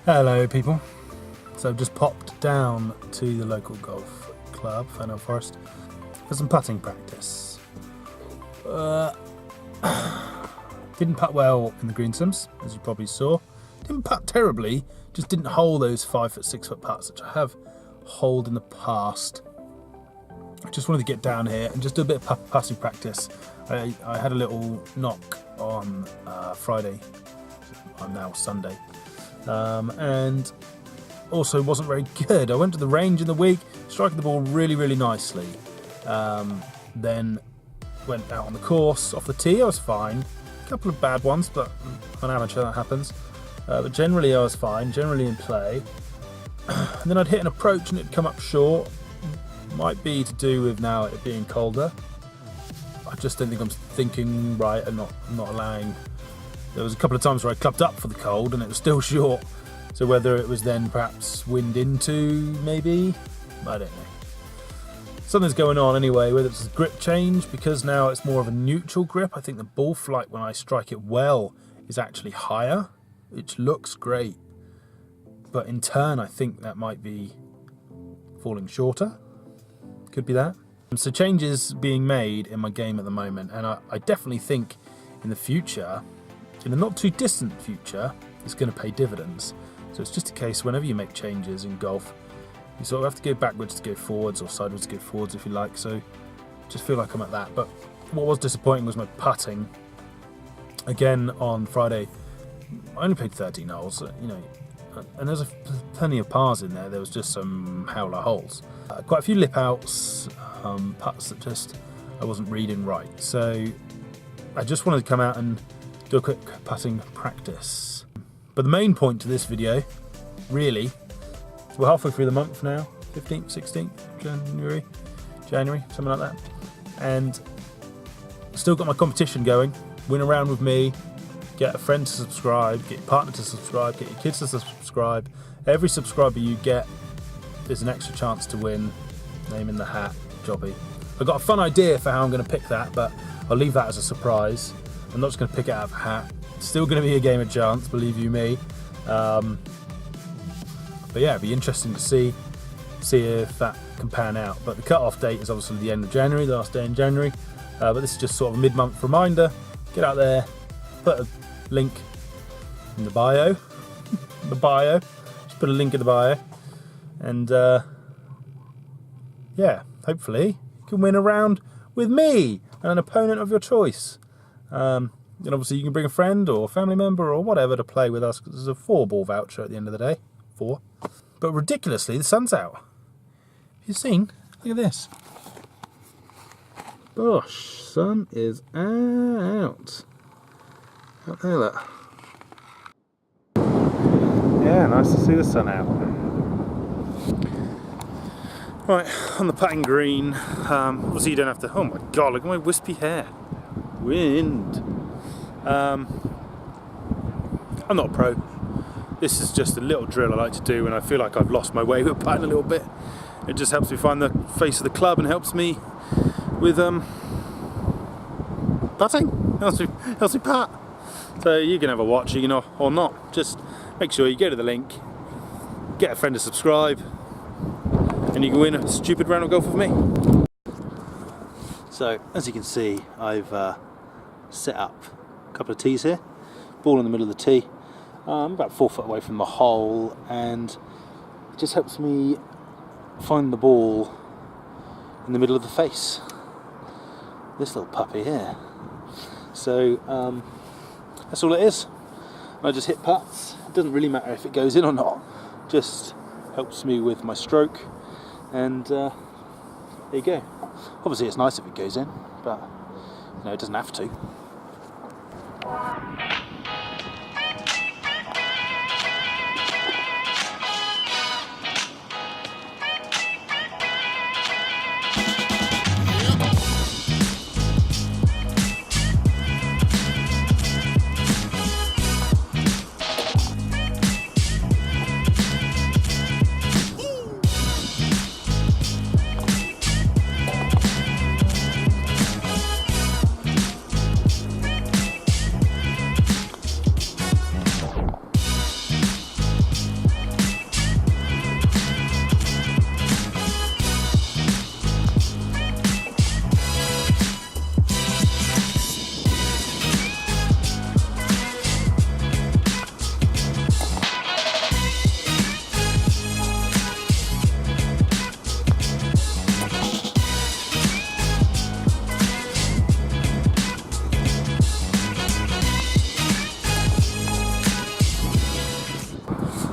Hello people, so I've just popped down to the local golf club, Fernhill Forest, for some putting practice. Didn't putt well in the green sims, as you probably saw. Didn't putt terribly, just didn't hole those 5 foot, 6 foot putts, which I have holed in the past. I just wanted to get down here and just do a bit of putting practice. I had a little knock on Friday, I'm now Sunday. And also wasn't very good. I went to the range in the week, striking the ball really nicely. Then went out on the course, off the tee I was fine. A couple of bad ones, but on amateur that happens. But generally I was fine, generally in play. And then I'd hit an approach and it'd come up short. Might be to do with now it being colder. I just don't think I'm thinking right and not allowing. There was a couple of times where I clubbed up for the cold and it was still short. So whether it was then perhaps wind into, maybe, I don't know. Something's going on anyway, whether it's a grip change, because now it's more of a neutral grip. I think the ball flight when I strike it well is actually higher, which looks great. But in turn, I think that might be falling shorter. Could be that. So changes being made in my game at the moment, and I definitely think in the future, in the not too distant future, it's going to pay dividends. So it's just a case whenever you make changes in golf, you sort of have to go backwards to go forwards, or sideways to go forwards if you like. So just feel like I'm at that. But what was disappointing was my putting. Again on Friday, I only played 13 holes, you know, and there's plenty of pars in there. There was just some howler holes. Quite a few lip outs, putts that just I wasn't reading right. So I just wanted to come out and do a quick putting practice. But the main point to this video, really, we're halfway through the month now, 15th, 16th, January, something like that. And still got my competition going. Win around with me, get a friend to subscribe, get your partner to subscribe, get your kids to subscribe. Every subscriber you get, there's an extra chance to win. Name in the hat, jobby. I've got a fun idea for how I'm going to pick that, but I'll leave that as a surprise. I'm not just going to pick it out of a hat. It's still going to be a game of chance, believe you me. But yeah, it'd be interesting to see if that can pan out. But the cut-off date is obviously the end of January, the last day in January. But this is just sort of a mid-month reminder. Get out there, put a link in the bio. Just put a link in the bio. And yeah, hopefully you can win a round with me and an opponent of your choice. And obviously you can bring a friend or a family member or whatever to play with us, because there's a 4-ball voucher at the end of the day. 4. But ridiculously, the sun's out. Have you seen? Look at this. Gosh, sun is out. Out there, look. Yeah, nice to see the sun out. Right, on the putting green, obviously you don't have to, oh my god, look at my wispy hair. Wind. I'm not a pro. This is just a little drill I like to do when I feel like I've lost my way with putting a little bit. It just helps me find the face of the club and helps me with putting. Helps me putt. So you can have a watch, you know, or not. Just make sure you go to the link, get a friend to subscribe, and you can win a stupid round of golf with me. So as you can see, I've set up a couple of tees here. Ball in the middle of the tee. I'm about 4 foot away from the hole, and it just helps me find the ball in the middle of the face. This little puppy here. So that's all it is. I just hit putts. It doesn't really matter if it goes in or not. Just helps me with my stroke, and there you go. Obviously it's nice if it goes in, but you know, it doesn't have to.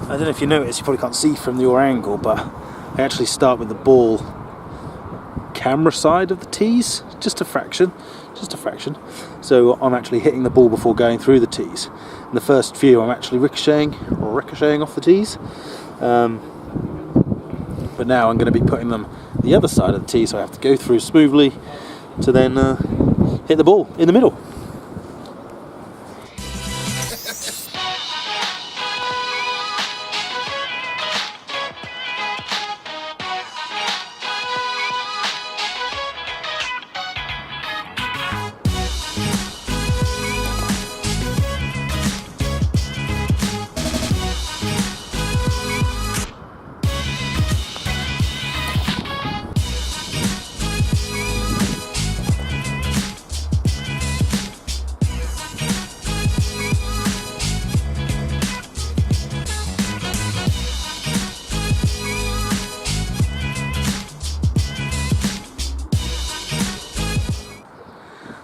I don't know if you notice, you probably can't see from your angle, but I actually start with the ball camera side of the tees, just a fraction. So I'm actually hitting the ball before going through the tees. In the first few I'm actually ricocheting off the tees. But now I'm going to be putting them the other side of the tee, so I have to go through smoothly to then hit the ball in the middle.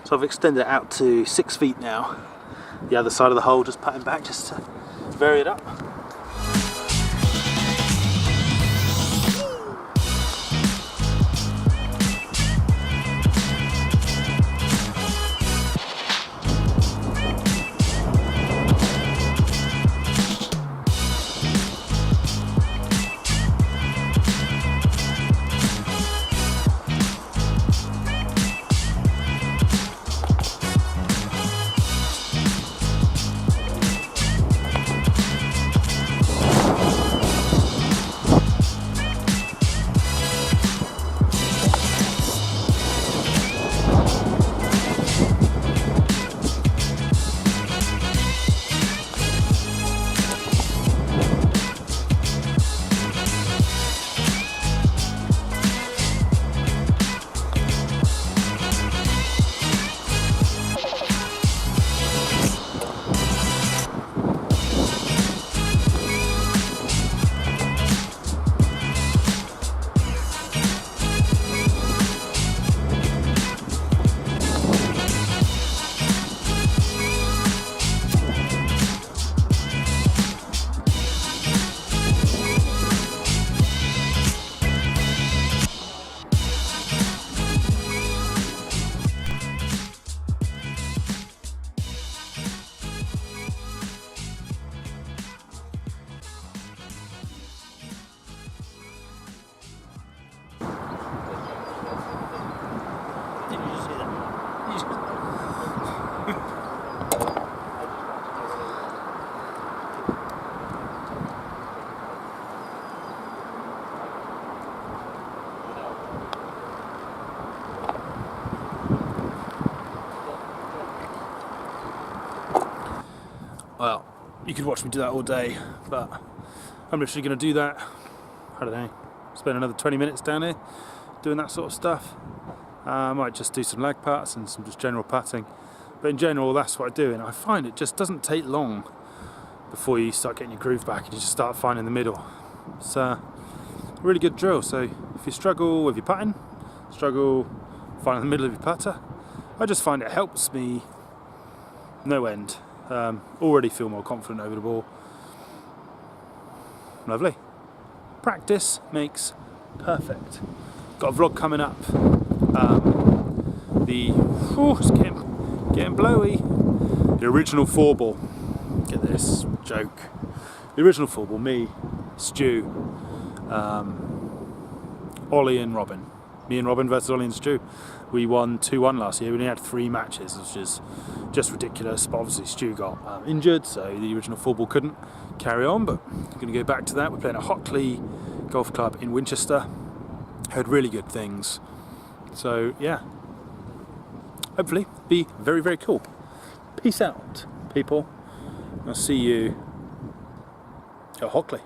So I've extended it out to 6 feet now. The other side of the hole, just patting back just to vary it up. Well, you could watch me do that all day, but I'm literally going to do that, I don't know, spend another 20 minutes down here doing that sort of stuff. I might just do some leg pats and some just general patting, but in general that's what I do, and I find it just doesn't take long before you start getting your groove back and you just start finding the middle. It's a really good drill, so if you struggle with your patting, struggle finding the middle of your putter, I just find it helps me no end. Already feel more confident over the ball. Lovely. Practice makes perfect. Got a vlog coming up. It's getting blowy. The original 4-ball. Get this joke. The original 4-ball. Me, Stu, Ollie and Robin. Me and Robin versus Ollie and Stu. We won 2-1 last year. We only had 3 matches, which is just ridiculous. But obviously Stu got injured, so the original 4-ball couldn't carry on. But we're going to go back to that. We're playing at Hockley Golf Club in Winchester. Heard really good things. So yeah, hopefully be very, very cool. Peace out, people. I'll see you at Hockley.